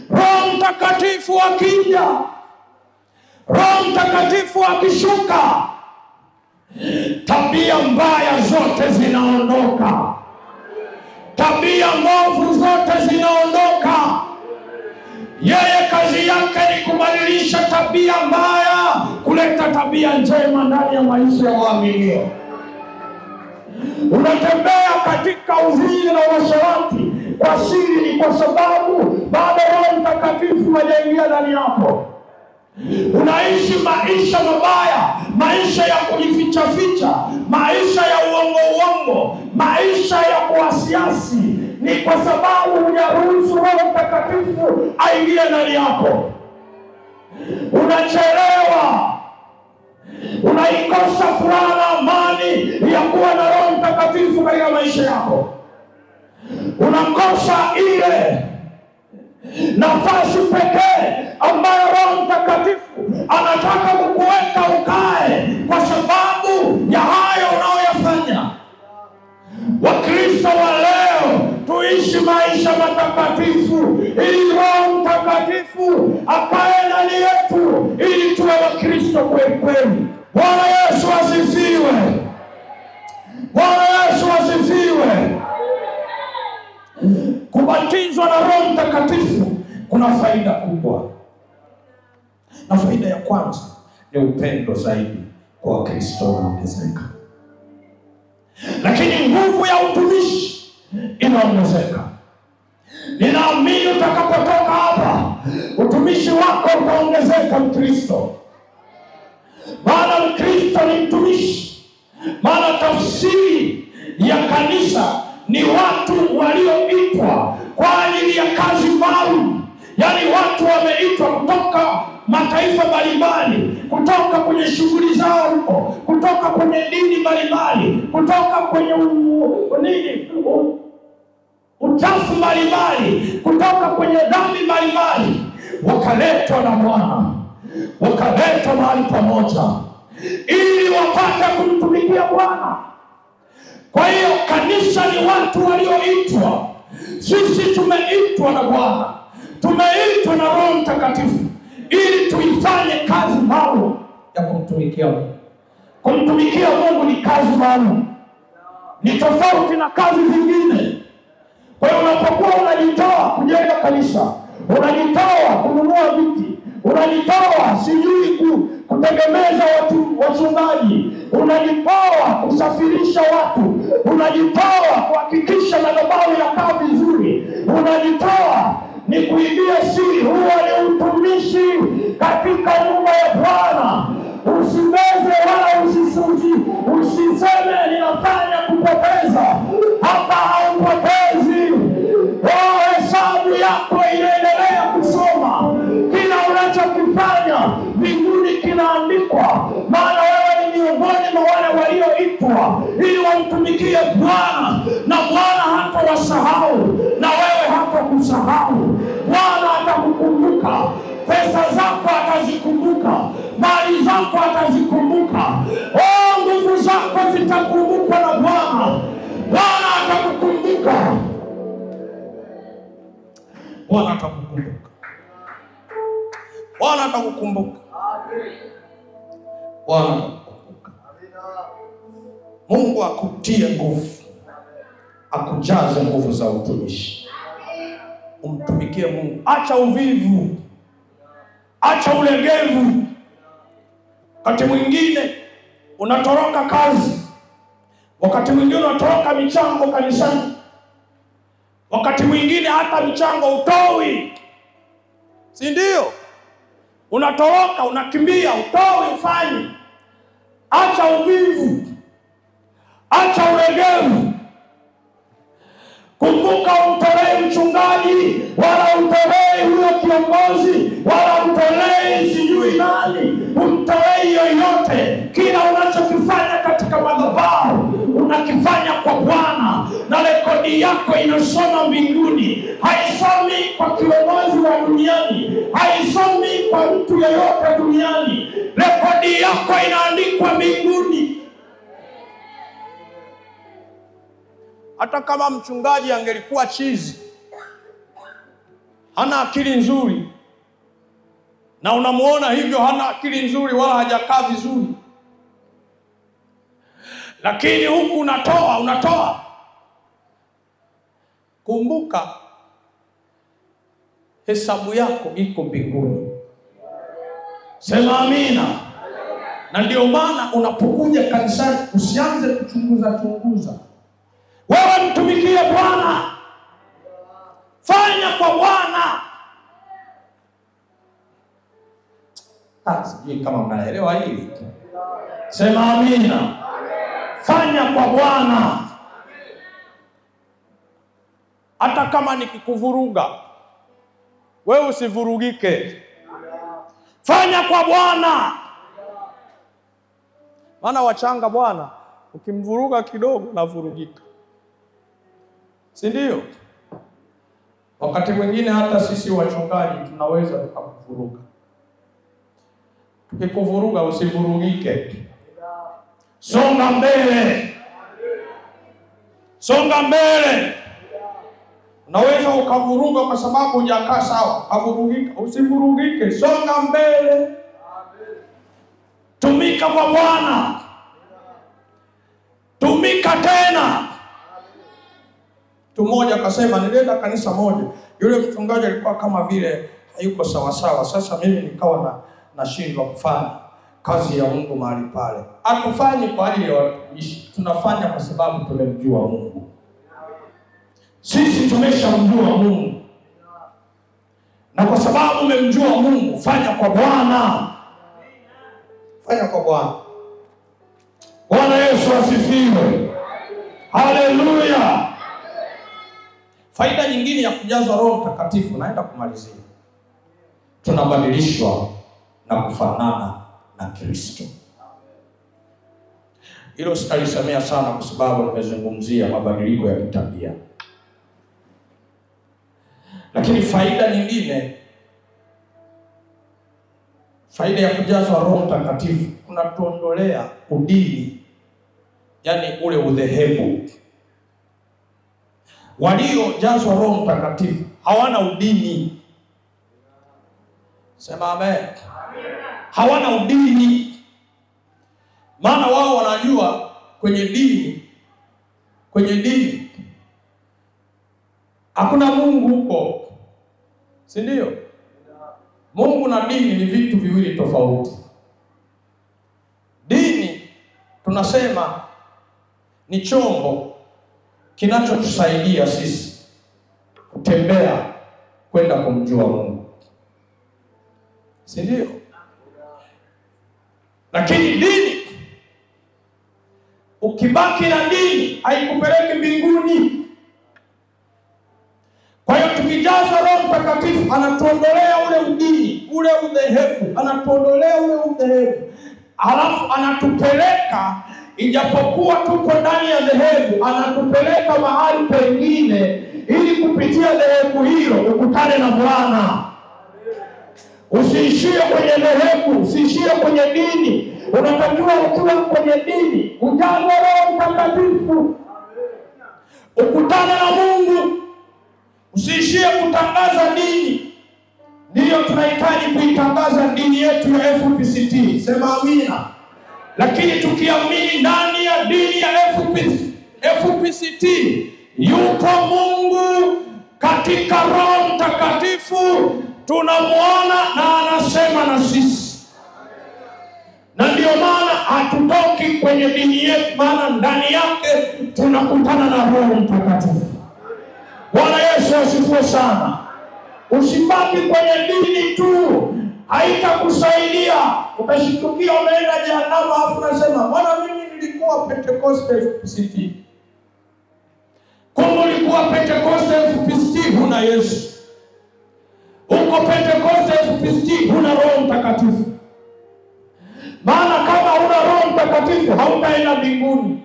Roho Mtakatifu akija, Roho Mtakatifu akishuka, tabia mbaya zote zinaondoka. Tabia mbovu zote zinaondoka. Yeye kazi yake ni kubadilisha tabia mbaya kuleta tabia njema ndani ya maisha ya waaminio. Unatembea katika uzinzi na uasherati kwa siri, ni kwa sababu bado Roho Mtakatifu hajaingia ndani yako. Unaishi maisha mabaya, maisha ya kujificha ficha, maisha ya uongo, maisha ya kuasiasi, ni kwa sababu hujaruhusu Roho Mtakatifu aingie ndani yako. Unachelewa, unaikosa furaha na amani ya kuwa na Roho Mtakatifu katika maisha yako. Unakosa ile nafasi pekee ambayo Roho Mtakatifu anataka kukuweka ukae kwa sababu ya hayo unayoyafanya. Wakristo wa leo tuishi maisha matakatifu ili Roho Mtakatifu akae ndani yetu ili tuwe Wakristo kweli kweli. Bwana Yesu asifiwe. Bwana Yesu asifiwe. Kubatizwa na Roho Mtakatifu kuna faida kubwa. Na faida ya kwanza ni upendo zaidi kwa Wakristo unaongezeka. Lakini nguvu ya utumishi inaongezeka. Ninaamini utakapotoka hapa, utumishi wako utaongezeka Mkristo. Maana Mkristo ni mtumishi. Maana tafsiri ya kanisa ni watu walioitwa kwa ajili ya kazi maalum. Yaani watu wameitwa kutoka mataifa mbalimbali, kutoka kwenye shughuli zao huko, kutoka kwenye dini mbalimbali, kutoka kwenye uchafu mbalimbali, kutoka kwenye dhambi mbalimbali, wakaletwa na Bwana, wakaletwa mahali pamoja ili wapate kumtumikia Bwana. Kwa hiyo kanisa ni watu walioitwa. Sisi tumeitwa na Bwana, tumeitwa na Roho Mtakatifu ili tuifanye kazi maalum ya kumtumikia Mungu. Kumtumikia Mungu ni kazi maalum, ni tofauti na kazi zingine. Kwa hiyo unapokuwa unajitoa kujenga kanisa, unajitoa kununua viti, unajitoa kutegemeza wachungaji, unajitoa kusafirisha watu, unajitoa kuhakikisha madhabahu inakaa vizuri, unajitoa ni kuibia siri. Huo ni utumishi katika nyumba ya Bwana. Usimeze wala usiseme ninafanya kupoteza. Hapa haupotezi. Hesabu yako inaendelea kusoma. Kila unachokifanya mbinguni kinaandikwa, maana wewe ni miongoni mwa wale walioitwa ili wamtumikie Bwana, na Bwana hatawasahau na wewe hatakusahau. Bwana atakukumbuka, pesa zako atazikumbuka, mali zako atazikumbuka, nguvu zako zitakumbukwa na Bwana. Bwana atakukumbuka. Bwana atakukumbuka. Bwana atakukumbuka. Bwana atakukumbuka. Mungu akutie nguvu, akujaze nguvu za utumishi. Umtumikie Mungu. Acha uvivu, acha ulegevu. Wakati mwingine unatoroka kazi, wakati mwingine unatoroka michango kanisani, wakati mwingine hata michango utoi, si ndio? Unatoroka, unakimbia, utoi, ufanye. Acha uvivu, acha ulegevu. Kumbuka, umtolee mchungaji, wala umtolee huyo kiongozi, wala umtolee sijui nani, umtolee yoyote. Kila unachokifanya katika madhabahu unakifanya kwa Bwana, na rekodi yako inasoma mbinguni. Haisomi kwa kiongozi wa duniani, haisomi kwa mtu yeyote duniani. Rekodi yako inaandikwa mbinguni. Hata kama mchungaji angelikuwa chizi, hana akili nzuri, na unamuona hivyo hana akili nzuri wala hajakaa vizuri, lakini huku unatoa. Kumbuka, hesabu yako iko mbinguni. Sema amina. Na ndio maana unapokuja kanisani usianze kuchunguza. Wewe mtumikie Bwana. Fanya kwa Bwana. Sijui kama mnaelewa hili. Sema amina. Fanya kwa Bwana. Hata kama nikikuvuruga, wewe usivurugike. Fanya kwa Bwana. Maana wachanga bwana, ukimvuruga kidogo na vurugika, si ndio? Wakati mwingine hata sisi wachungaji tunaweza tukakuvuruga. Tukikuvuruga usivurugike. Songa mbele. Songa mbele. Unaweza ukavuruga kwa sababu hujakaa sawa, ukavurugika. Usivurugike, songa mbele. Tumika kwa Bwana. Tumika tena. Mtu mmoja akasema, nilienda kanisa moja, yule mchungaji alikuwa kama vile hayuko sawa sawa. Sasa mimi nikawa nashindwa kufanya kazi ya Mungu mahali pale. Hatufanyi kwa ajili ya watumishi, tunafanya kwa sababu tumemjua Mungu. Sisi tumeshamjua Mungu, na kwa sababu umemjua Mungu, fanya kwa Bwana. Fanya kwa Bwana. Bwana Yesu asifiwe. Haleluya. Faida nyingine ya kujazwa Roho Mtakatifu, naenda kumalizia, tunabadilishwa na kufanana na Kristo. Hilo sitalisemea sana kwa sababu nimezungumzia mabadiliko ya kitabia. Lakini faida nyingine, faida ya kujazwa Roho Mtakatifu, kunatuondolea udini, yani ule udhehebu. Waliojazwa Roho Mtakatifu hawana udini. Sema amen. Hawana udini. Maana wao wanajua kwenye dini Hakuna Mungu huko. Si ndio? Mungu na dini ni vitu viwili tofauti. Dini tunasema ni chombo kinachotusaidia sisi kutembea kwenda kumjua Mungu. Si ndio? Lakini dini, ukibaki na dini haikupeleki mbinguni. Kwa hiyo tukijazwa Roho Mtakatifu anatuondolea ule udini, ule udhehebu, anatuondolea ule udhehebu. Alafu anatupeleka, ijapokuwa tupo ndani ya dhehebu, anatupeleka mahali pengine ili kupitia dhehebu hilo ukutane na Bwana. Usiishie kwenye dhehebu, usiishie kwenye dini. Unatakiwa ukiwa kwenye dini ujazwe Roho Mtakatifu, ukutane na Mungu. Usiishie kutangaza dini. Ndiyo tunahitaji kuitangaza dini yetu ya FPCT. Sema amina. Lakini tukiamini ndani ya dini ya FPCT yupo Mungu katika Roho Mtakatifu, tunamuona na anasema na sisi. Na ndio maana hatutoki kwenye dini yetu, maana ndani yake tunakutana na Roho Mtakatifu. Bwana Yesu asifiwe sana. Usibaki kwenye dini tu, haitakusaidia. Utashitukia umeenda jehanamu afu unasema, "Bwana mimi nilikuwa Pentecostal FPCT." Kama ulikuwa Pentecostal FPCT huna Yesu. Uko Pentecostal FPCT huna Roho Mtakatifu. Maana kama huna Roho Mtakatifu hautaenda mbinguni.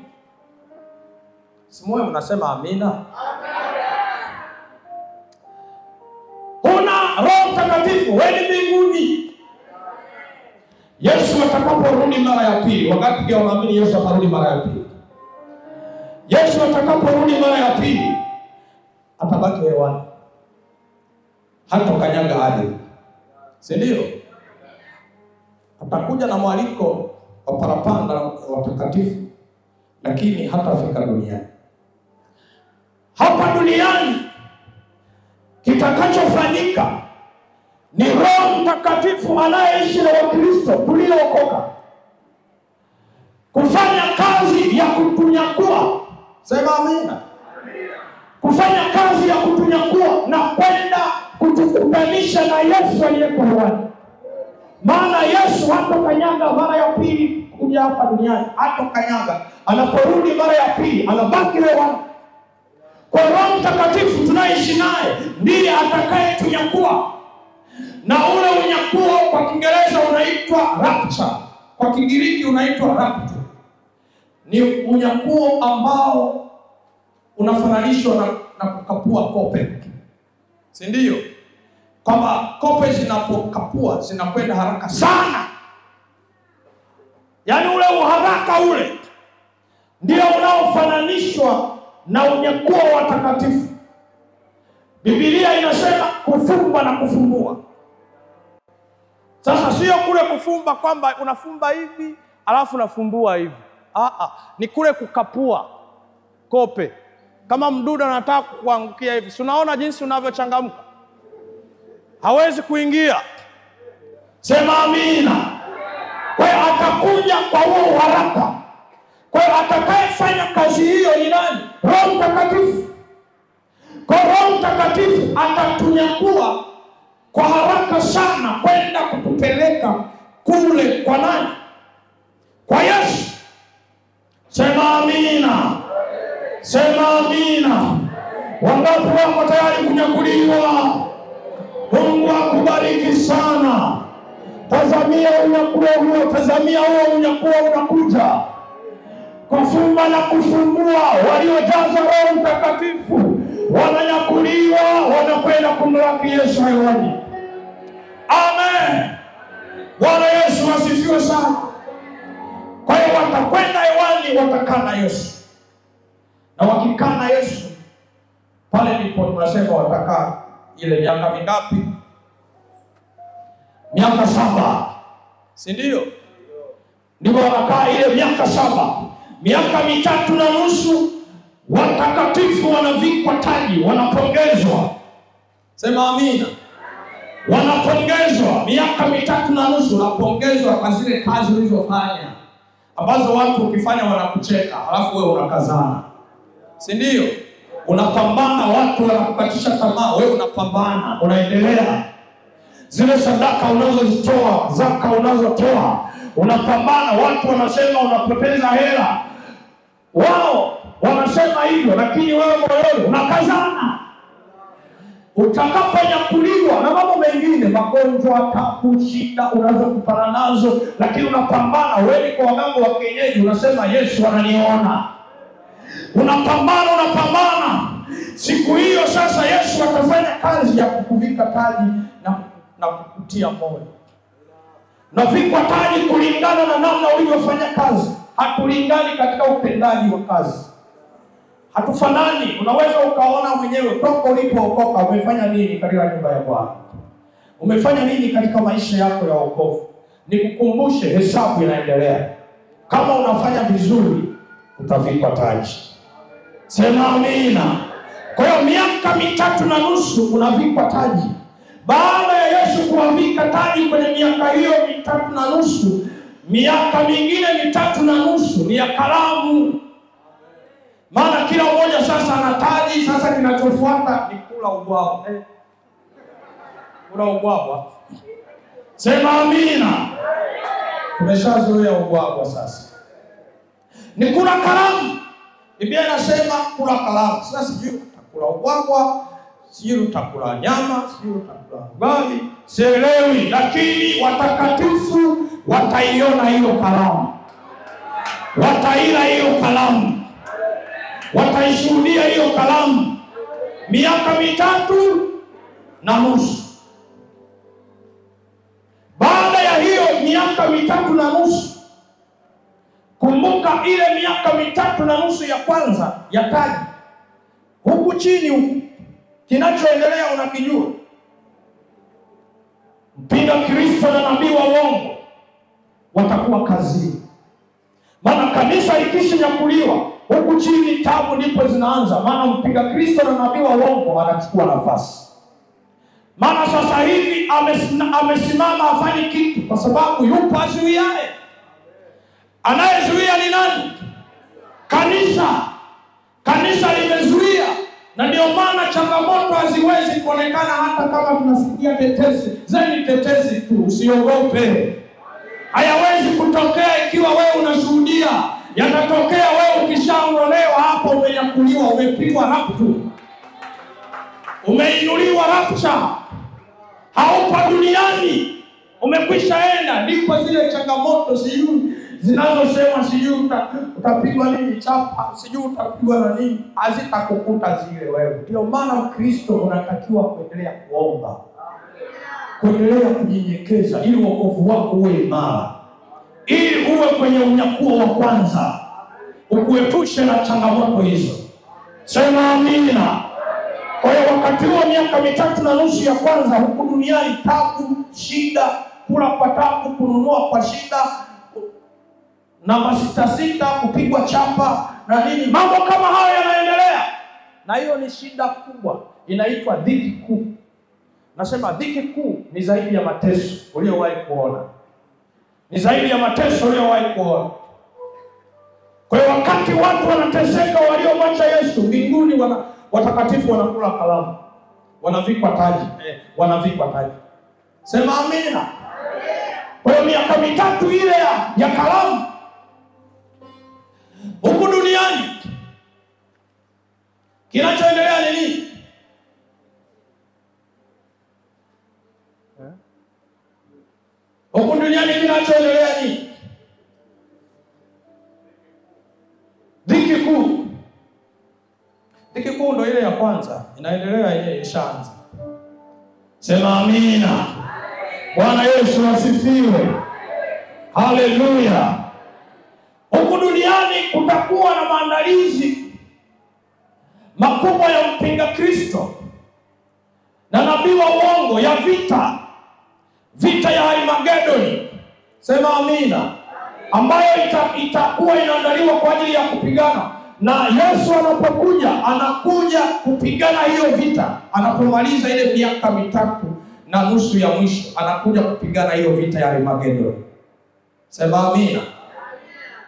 Simwe mnasema amina? Huna Roho Mtakatifu wewe mbinguni. Yesu atakaporudi mara ya pili, wakati pia unaamini Yesu atarudi mara ya pili. Yesu atakaporudi mara ya pili atabaki hewani. Hata kanyaga ardhi. Si ndio? Atakuja na mwaliko wa parapanda watakatifu, lakini hatafika duniani. Hapa duniani kitakachofanyika ni Roho Mtakatifu anayeishi na Wakristo tuliookoka kufanya kazi ya kutunyakua. Sema amina. Kufanya kazi ya kutunyakua na kwenda kutukutanisha na Yesu aliyeko hewani. Maana Yesu hatokanyaga mara ya pili kuja hapa duniani, hatokanyaga. Anaporudi mara ya pili anabaki hewani. Kwa Roho Mtakatifu tunaishi naye ndiye atakaye tunyakua. Na ule unyakuo kwa Kiingereza unaitwa rapture, kwa Kigiriki unaitwa rapture. Ni unyakuo ambao unafananishwa na kukapua kope. Si ndio? Kama kope zinapokapua zinakwenda haraka sana. Yaani ule uharaka ule ndio unaofananishwa na unyakuo wa watakatifu. Biblia inasema kufumba na kufumbua. Sasa sio kule kufumba kwamba unafumba hivi alafu unafumbua hivi. Ni kule kukapua kope. Kama mdudu anataka kuangukia hivi, unaona jinsi unavyochangamka. Hawezi kuingia. Sema amina. Kwa hiyo atakuja kwa huo haraka. Kwa hiyo atakayefanya kazi hiyo ni nani? Roho Mtakatifu. Kwa Roho Mtakatifu atatunyakua kwa haraka sana kwenda kutupeleka kule kwa nani? Kwa Yesu. Sema amina. Sema amina. Wangapi wako tayari kunyakuliwa? Mungu akubariki sana. Tazamia unyakuo huo, tazamia huo unyakuo unakuja. Kufumba na kufumbua, waliojazwa Roho Mtakatifu wananyakuliwa, wanakwenda kumlaki Yesu hewani. Amen. Bwana Yesu asifiwe sana. Kwa hiyo watakwenda hewani, watakaa na Yesu. Na wakikaa na Yesu, pale ndipo tunasema watakaa ile miaka mingapi? Miaka 7. Si ndio? Ndipo wanakaa ile miaka 7. Miaka 3.5 Watakatifu wanavikwa taji, wanapongezwa. Sema amina. Wanapongezwa miaka 3.5, unapongezwa kwa zile kazi ulizofanya ambazo watu ukifanya wanakucheka, alafu wewe unakazana. Si ndio? Unapambana, watu wanakukatisha tamaa, wewe unapambana, unaendelea. Zile sadaka unazozitoa, zaka unazotoa, unapambana, watu wanasema unapoteza hela. Wao wanasema hivyo, lakini wewe moyoni unakazana. Utakaponyakuliwa na mambo mengine, magonjwa, tabu, shida unazokutana nazo, lakini unapambana. Wewe kwa waganga wa kienyeji unasema Yesu ananiona. Unapambana. Siku hiyo sasa Yesu atafanya kazi ya kukuvika taji na kukutia moyo. Navikwa taji kulingana na namna ulivyofanya kazi. Hatulingani katika utendaji wa kazi. Hatufanani. Unaweza ukaona mwenyewe toka ulipookoka umefanya nini katika nyumba ya Bwana. Umefanya nini katika maisha yako ya wokovu. Nikukumbushe, hesabu inaendelea. Kama unafanya vizuri utavikwa taji. Sema amina. Kwa hiyo miaka 3.5 unavikwa taji. Baada ya Yesu kuwavika taji kwenye miaka hiyo 3.5, miaka mingine 3.5 ni ya karamu. Maana kila mmoja sasa ana taji. Sasa kinachofuata ni kula ubwabwa. Kula ubwabwa. Sema amina. Tumeshazoea ubwabwa sasa. Ni kula karamu. Biblia inasema kula karamu. Sasa sijui utakula ubwabwa, sijui utakula nyama, sijui utakula ugali, sielewi, lakini watakatifu wataiona hiyo karamu. Wataila hiyo karamu. Wataishuhudia hiyo karamu miaka 3.5. Baada ya hiyo miaka 3.5, kumbuka ile miaka 3.5 ya kwanza ya taji, huku chini huku kinachoendelea unakijua. Mpinga Kristo na nabii wa uongo watakuwa kazini. Maana kanisa likishanyakuliwa, huku chini tabu ndipo zinaanza. Maana mpinga Kristo na nabii wa uongo anachukua nafasi. Maana sasa hivi amesimama afanye kitu, kwa sababu yupo azuiaye. Anayezuia ni nani? Kanisa. Kanisa limezuia, na ndio maana changamoto haziwezi kuonekana. Hata kama tunasikia tetesi, zeni tetesi tu, usiogope. Hayawezi kutokea ikiwa wewe unashuhudia. Yanatokea wewe ukishaondolewa hapo, umenyakuliwa, umepigwa raptu, umeinuliwa rapcha, haupa duniani, umekwisha enda. Ndipo zile changamoto sijui zinazosema sijui utapigwa nini chapa, sijui utapigwa na nini, hazitakukuta zile wewe. Ndio maana Mkristo unatakiwa kuendelea kuomba, kuendelea kunyenyekeza, ili wokovu wako uwe imara, ili uwe kwenye unyakuo wa kwanza, ukuepushe na changamoto hizo. Sema amina. Kwa hiyo wakati huo miaka 3.5 ya kwanza huku duniani, tabu, shida, kula kwa tabu, kununua kwa shida, na masita, kupigwa chapa na nini, mambo kama hayo yanaendelea. Na hiyo ni shida kubwa, inaitwa dhiki kuu. Nasema dhiki kuu ni zaidi ya mateso uliyowahi kuona. Ni zaidi ya mateso uliyowahi kuona. Kwa hiyo wakati watu wanateseka waliomwacha Yesu, mbinguni watakatifu wanakula karamu, wanavikwa taji, wanavikwa taji. Sema amina. Kwa hiyo miaka 3 ile ya karamu huku duniani, kinachoendelea ni nini? Huku duniani kinachoendelea ni dhiki kuu. Dhiki kuu ndio ile ya kwanza, inaendelea ile ishaanza. Sema amina. Bwana Yesu asifiwe. Haleluya. Huku duniani kutakuwa na maandalizi makubwa ya mpinga Kristo na nabii wa uongo, ya vita ya Armagedoni. Sema amina. Ambayo itakuwa inaandaliwa kwa ajili ya kupigana Na Yesu anapokuja, anakuja kupigana hiyo vita. Anapomaliza ile miaka 3.5 ya mwisho, anakuja kupigana hiyo vita ya Armageddon. Sema amina.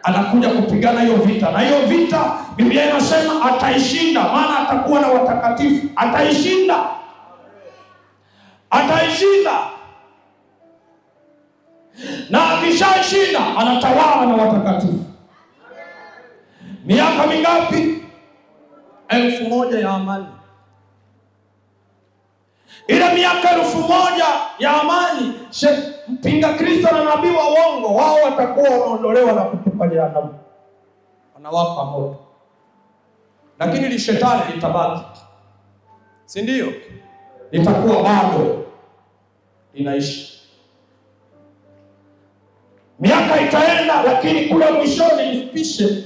Anakuja kupigana hiyo vita, na hiyo vita Biblia inasema ataishinda, maana atakuwa na watakatifu. Ataishinda. Na akishashinda anatawala na watakatifu. Miaka mingapi? 1000 ya amani. Ile miaka 1000 ya amani, mpinga Kristo na nabii wa uongo, wao watakuwa wanaondolewa na kutupa jehanamu. Wanawapa moto. Lakini li shetani litabaki. Si ndio? Litakuwa bado linaishi. Miaka itaenda, lakini kule mwishoni lipishe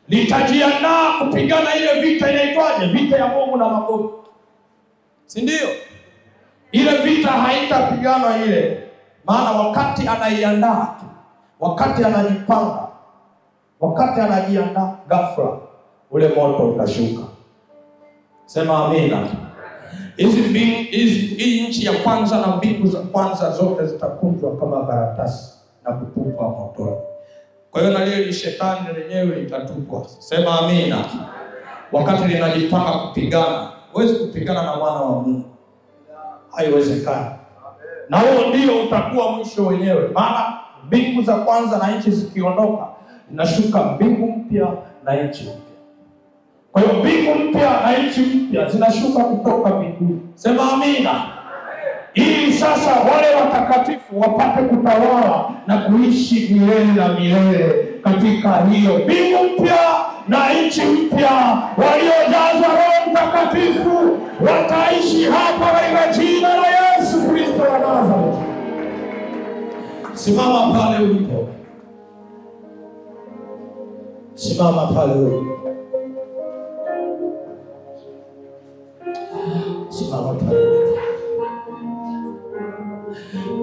litajiandaa kupigana ile vita inaitwaje? Vita ya Mungu na Magogu. Si ndio? Ile vita haitapiganwa ile. Maana wakati anaiandaa, wakati anajipanga, wakati anajiandaa, ghafla ule moto utashuka. Sema amina. Hii nchi ya kwanza na mbingu za kwanza zote zitakunjwa kama karatasi na kutupwa motoni. Kwa hiyo na lile shetani lenyewe litatupwa. Sema amina. Wakati linajipanga kupigana, huwezi kupigana na mwana wa Mungu. Haiwezekani. Na huo ndio utakuwa mwisho wenyewe. Maana mbingu za kwanza na nchi zikiondoka, inashuka mbingu mpya na nchi mpya. Kwa hiyo mbingu mpya na nchi mpya zinashuka kutoka mbinguni. Sema amina. Ili sasa wale watakatifu wapate kutawala na kuishi milele na milele katika hiyo mbingu mpya na nchi mpya. Waliojazwa Roho Mtakatifu wataishi hapa katika jina la Yesu Kristo wa Nazareti. Simama pale ulipo. Simama pale ulipo. Simama pale ulipo.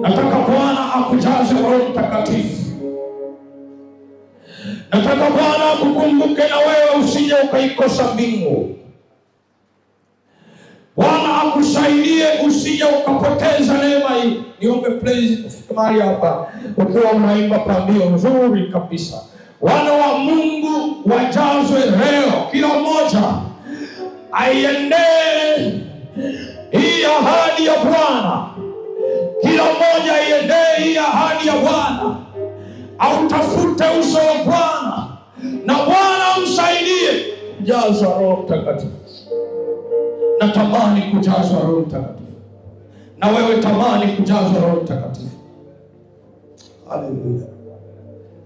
Nataka Bwana akujaze Roho Mtakatifu. Nataka Bwana akukumbuke na wewe usije ukaikosa mbingu. Bwana akusaidie usije ukapoteza neema hii. Niombe praise kufika mahali hapa ukiwa unaimba pambio nzuri kabisa. Wana wa Mungu wajazwe leo, kila mmoja aiendee hii ahadi ya Bwana. Kila mmoja aiendee hii ahadi ya Bwana. Autafute uso wa Bwana na Bwana msaidie kujazwa Roho Mtakatifu. Natamani kujazwa Roho Mtakatifu. Na wewe tamani kujazwa Roho Mtakatifu. Haleluya.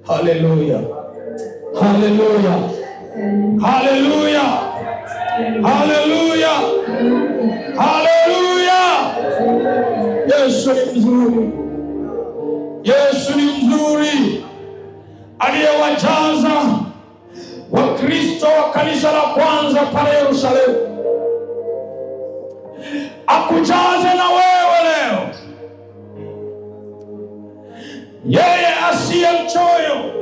Haleluya. Haleluya. Haleluya. Haleluya. Haleluya. Yesu ni mzuri. Yesu ni mzuri. Aliyewajaza Wakristo wa kanisa la kwanza pale Yerusalemu. Akujaze na wewe leo. Yeye asiye mchoyo,